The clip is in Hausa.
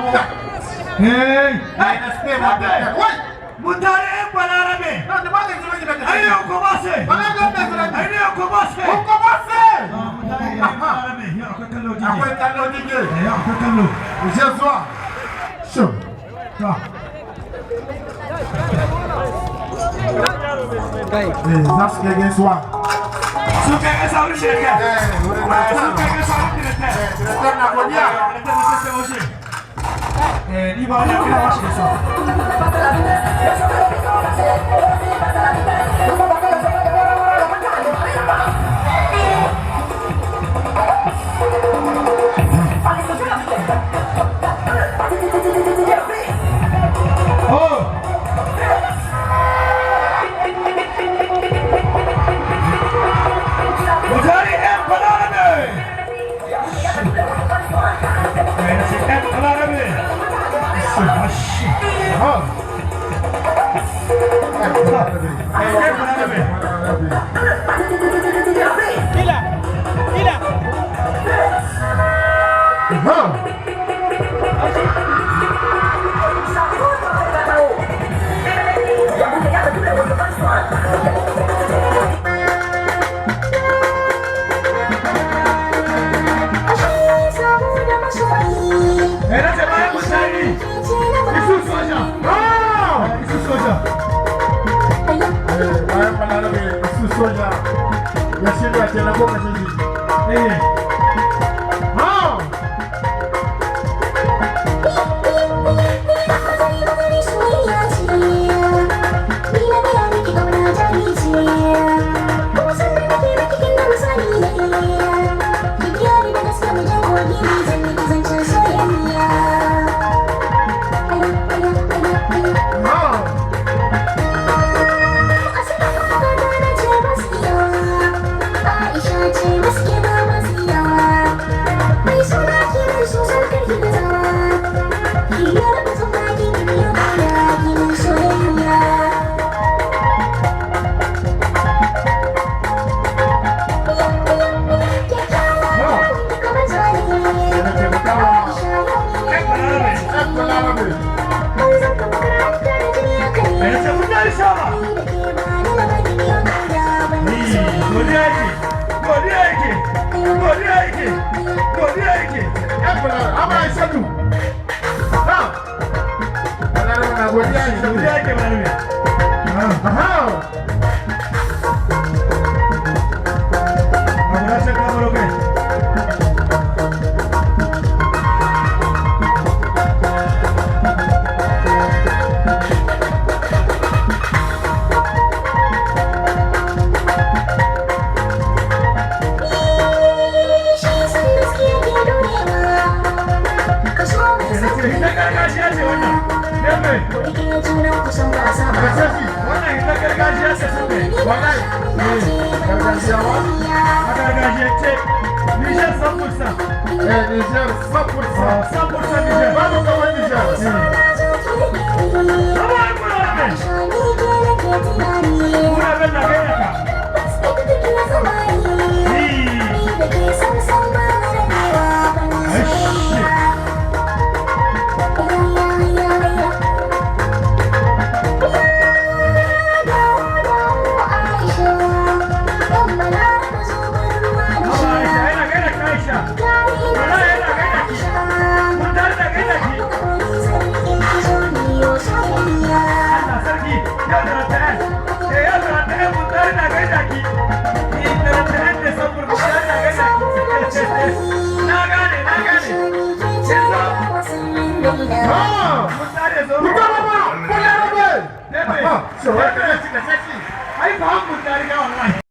Hey, Mutare Balarabe. Ayo komase. Ayo komase. Akwai kallo dike. akwai kallo. Je zuwa. Sure. Ta. Za su kai gaisuwa. Su kai gaisuwa wani shirka. Su kai gaisuwa wani shirka. Director na godiya. Ni ba wani kira washi gaisuwa. Soja ya shirya ce na goma shi